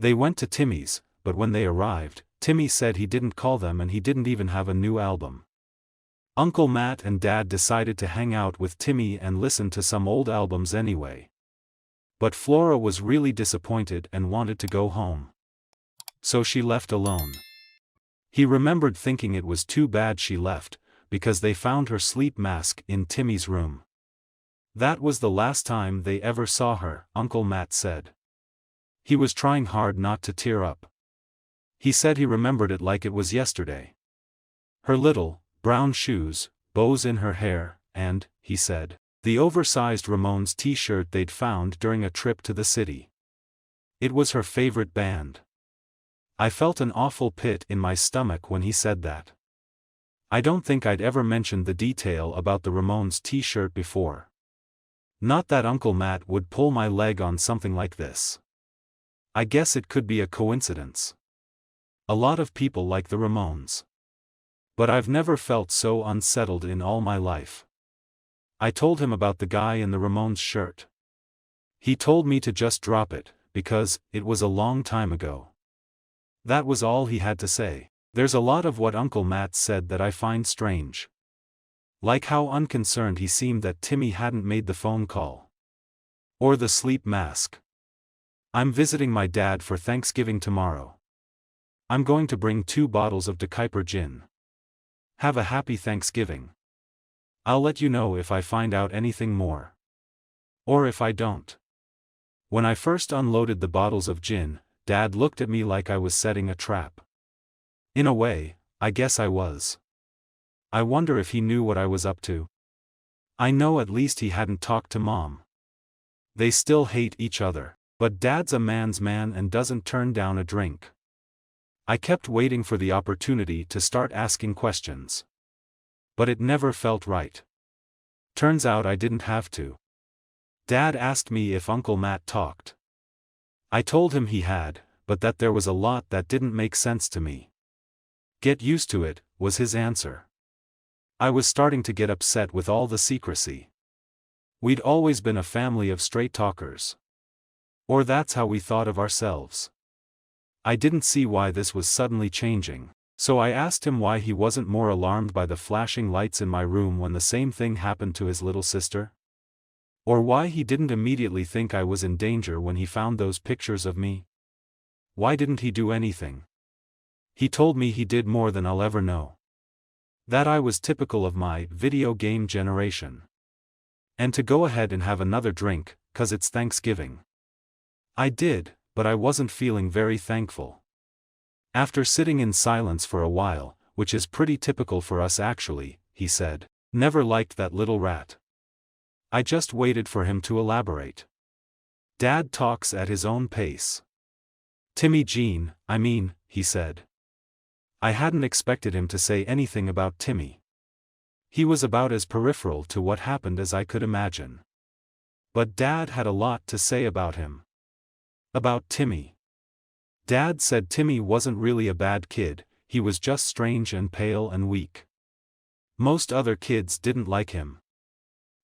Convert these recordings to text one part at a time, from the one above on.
They went to Timmy's, but when they arrived, Timmy said he didn't call them and he didn't even have a new album. Uncle Matt and Dad decided to hang out with Timmy and listen to some old albums anyway. But Flora was really disappointed and wanted to go home. So she left alone. He remembered thinking it was too bad she left, because they found her sleep mask in Timmy's room. That was the last time they ever saw her, Uncle Matt said. He was trying hard not to tear up. He said he remembered it like it was yesterday. Her little, brown shoes, bows in her hair, and, he said, the oversized Ramones t-shirt they'd found during a trip to the city. It was her favorite band. I felt an awful pit in my stomach when he said that. I don't think I'd ever mentioned the detail about the Ramones t-shirt before. Not that Uncle Matt would pull my leg on something like this. I guess it could be a coincidence. A lot of people like the Ramones. But I've never felt so unsettled in all my life. I told him about the guy in the Ramones shirt. He told me to just drop it, because it was a long time ago. That was all he had to say. There's a lot of what Uncle Matt said that I find strange. Like how unconcerned he seemed that Timmy hadn't made the phone call. Or the sleep mask. I'm visiting my dad for Thanksgiving tomorrow. I'm going to bring 2 bottles of DeKuyper gin. Have a happy Thanksgiving. I'll let you know if I find out anything more. Or if I don't. When I first unloaded the bottles of gin, Dad looked at me like I was setting a trap. In a way, I guess I was. I wonder if he knew what I was up to. I know at least he hadn't talked to Mom. They still hate each other, but Dad's a man's man and doesn't turn down a drink. I kept waiting for the opportunity to start asking questions. But it never felt right. Turns out I didn't have to. Dad asked me if Uncle Matt talked. I told him he had, but that there was a lot that didn't make sense to me. Get used to it, was his answer. I was starting to get upset with all the secrecy. We'd always been a family of straight talkers. Or that's how we thought of ourselves. I didn't see why this was suddenly changing, so I asked him why he wasn't more alarmed by the flashing lights in my room when the same thing happened to his little sister. Or why he didn't immediately think I was in danger when he found those pictures of me. Why didn't he do anything? He told me he did more than I'll ever know. That I was typical of my video game generation. And to go ahead and have another drink, 'cause it's Thanksgiving. I did, but I wasn't feeling very thankful. After sitting in silence for a while, which is pretty typical for us actually, he said, never liked that little rat. I just waited for him to elaborate. Dad talks at his own pace. Timmy Jean, I mean, he said. I hadn't expected him to say anything about Timmy. He was about as peripheral to what happened as I could imagine. But Dad had a lot to say about him. About Timmy. Dad said Timmy wasn't really a bad kid, he was just strange and pale and weak. Most other kids didn't like him.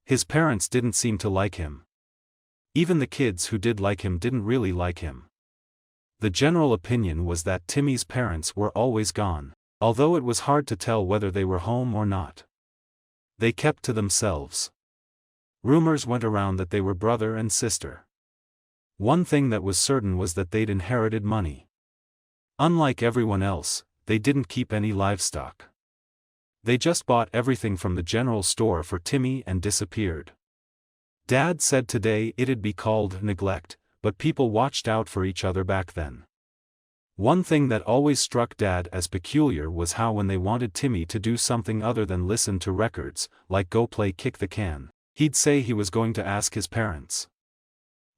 His parents didn't seem to like him. Even the kids who did like him didn't really like him. The general opinion was that Timmy's parents were always gone, although it was hard to tell whether they were home or not. They kept to themselves. Rumors went around that they were brother and sister. One thing that was certain was that they'd inherited money. Unlike everyone else, they didn't keep any livestock. They just bought everything from the general store for Timmy and disappeared. Dad said today it'd be called neglect, but people watched out for each other back then. One thing that always struck Dad as peculiar was how when they wanted Timmy to do something other than listen to records, like go play kick the can, he'd say he was going to ask his parents.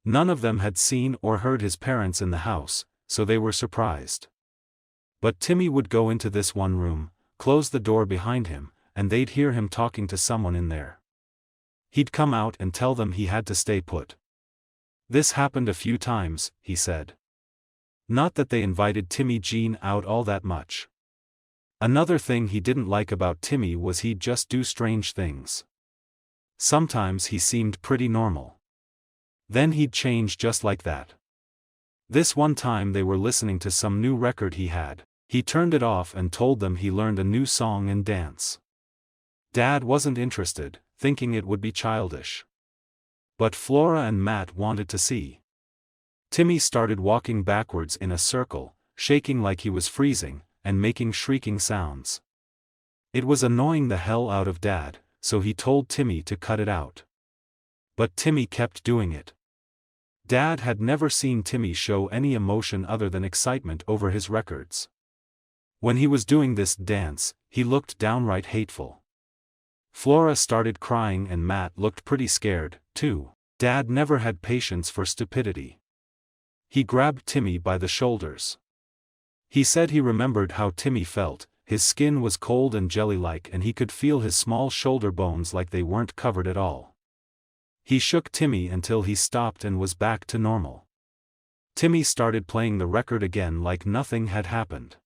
None of them had seen or heard his parents in the house, so they were surprised. But Timmy would go into this one room, close the door behind him, and they'd hear him talking to someone in there. He'd come out and tell them he had to stay put. This happened a few times, he said. Not that they invited Timmy Jean out all that much. Another thing he didn't like about Timmy was he'd just do strange things. Sometimes he seemed pretty normal. Then he'd change just like that. This one time they were listening to some new record he had. He turned it off and told them he learned a new song and dance. Dad wasn't interested, thinking it would be childish. But Flora and Matt wanted to see. Timmy started walking backwards in a circle, shaking like he was freezing, and making shrieking sounds. It was annoying the hell out of Dad, so he told Timmy to cut it out. But Timmy kept doing it. Dad had never seen Timmy show any emotion other than excitement over his records. When he was doing this dance, he looked downright hateful. Flora started crying and Matt looked pretty scared, too. Dad never had patience for stupidity. He grabbed Timmy by the shoulders. He said he remembered how Timmy felt, his skin was cold and jelly-like and he could feel his small shoulder bones like they weren't covered at all. He shook Timmy until he stopped and was back to normal. Timmy started playing the record again like nothing had happened.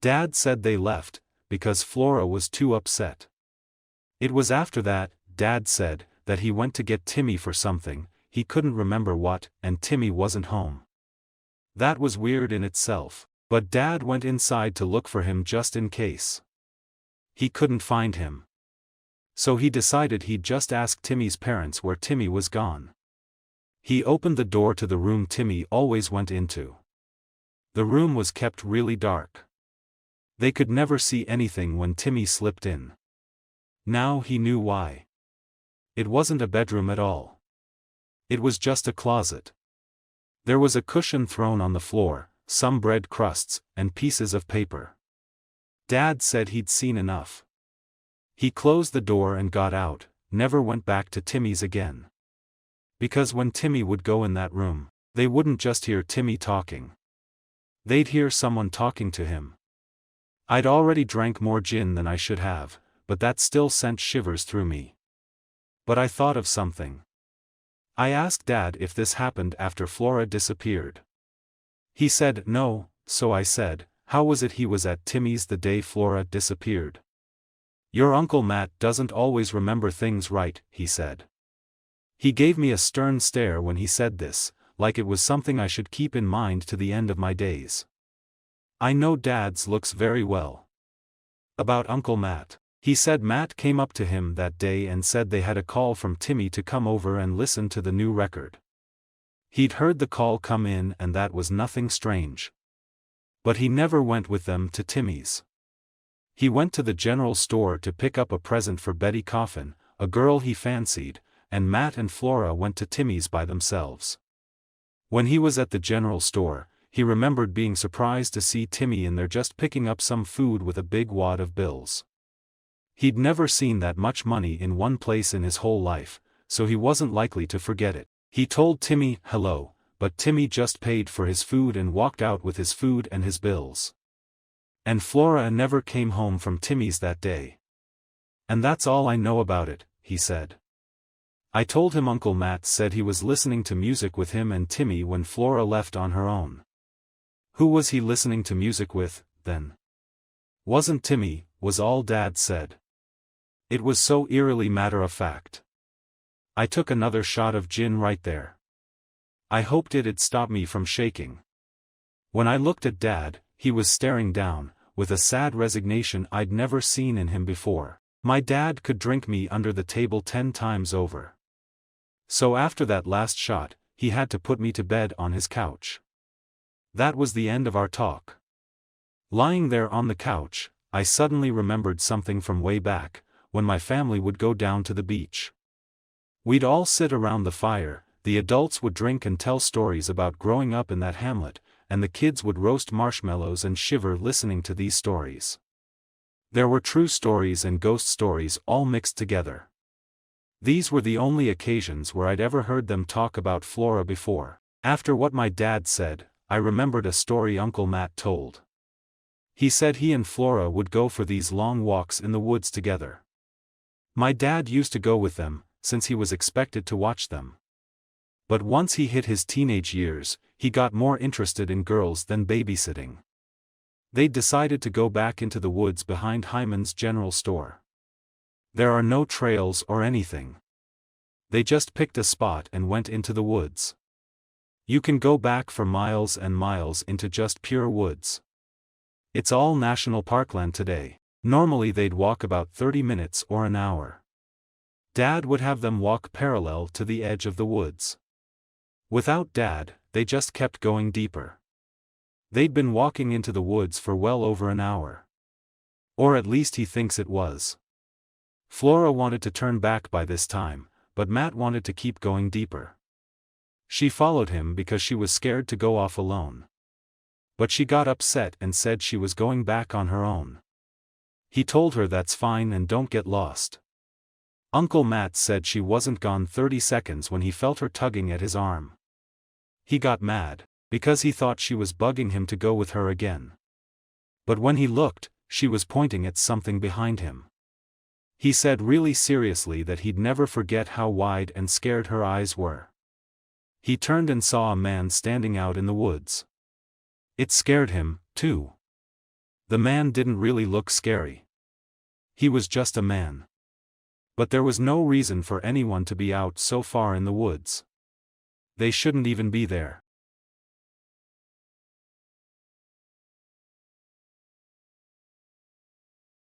Dad said they left, because Flora was too upset. It was after that, Dad said, that he went to get Timmy for something, he couldn't remember what, and Timmy wasn't home. That was weird in itself, but Dad went inside to look for him just in case. He couldn't find him. So he decided he'd just ask Timmy's parents where Timmy was gone. He opened the door to the room Timmy always went into. The room was kept really dark. They could never see anything when Timmy slipped in. Now he knew why. It wasn't a bedroom at all. It was just a closet. There was a cushion thrown on the floor, some bread crusts, and pieces of paper. Dad said he'd seen enough. He closed the door and got out, never went back to Timmy's again. Because when Timmy would go in that room, they wouldn't just hear Timmy talking. They'd hear someone talking to him. I'd already drank more gin than I should have, but that still sent shivers through me. But I thought of something. I asked Dad if this happened after Flora disappeared. He said no, so I said, how was it he was at Timmy's the day Flora disappeared? Your Uncle Matt doesn't always remember things right, he said. He gave me a stern stare when he said this, like it was something I should keep in mind to the end of my days. I know Dad's looks very well. About Uncle Matt. He said Matt came up to him that day and said they had a call from Timmy to come over and listen to the new record. He'd heard the call come in and that was nothing strange. But he never went with them to Timmy's. He went to the general store to pick up a present for Betty Coffin, a girl he fancied, and Matt and Flora went to Timmy's by themselves. When he was at the general store, he remembered being surprised to see Timmy in there just picking up some food with a big wad of bills. He'd never seen that much money in one place in his whole life, so he wasn't likely to forget it. He told Timmy hello, but Timmy just paid for his food and walked out with his food and his bills. And Flora never came home from Timmy's that day. And that's all I know about it, he said. I told him Uncle Matt said he was listening to music with him and Timmy when Flora left on her own. Who was he listening to music with, then? Wasn't Timmy, was all Dad said. It was so eerily matter-of-fact. I took another shot of gin right there. I hoped it'd stop me from shaking. When I looked at Dad, he was staring down, with a sad resignation I'd never seen in him before. My dad could drink me under the table 10 times over. So after that last shot, he had to put me to bed on his couch. That was the end of our talk. Lying there on the couch, I suddenly remembered something from way back, when my family would go down to the beach. We'd all sit around the fire, the adults would drink and tell stories about growing up in that hamlet, and the kids would roast marshmallows and shiver listening to these stories. There were true stories and ghost stories all mixed together. These were the only occasions where I'd ever heard them talk about Flora before. After what my dad said, I remembered a story Uncle Matt told. He said he and Flora would go for these long walks in the woods together. My dad used to go with them, since he was expected to watch them. But once he hit his teenage years, he got more interested in girls than babysitting. They decided to go back into the woods behind Hyman's general store. There are no trails or anything. They just picked a spot and went into the woods. You can go back for miles and miles into just pure woods. It's all national parkland today. Normally they'd walk about 30 minutes or an hour. Dad would have them walk parallel to the edge of the woods. Without Dad, they just kept going deeper. They'd been walking into the woods for well over an hour. Or at least he thinks it was. Flora wanted to turn back by this time, but Matt wanted to keep going deeper. She followed him because she was scared to go off alone. But she got upset and said she was going back on her own. He told her that's fine and don't get lost. Uncle Matt said she wasn't gone 30 seconds when he felt her tugging at his arm. He got mad, because he thought she was bugging him to go with her again. But when he looked, she was pointing at something behind him. He said really seriously that he'd never forget how wide and scared her eyes were. He turned and saw a man standing out in the woods. It scared him, too. The man didn't really look scary. He was just a man. But there was no reason for anyone to be out so far in the woods. They shouldn't even be there.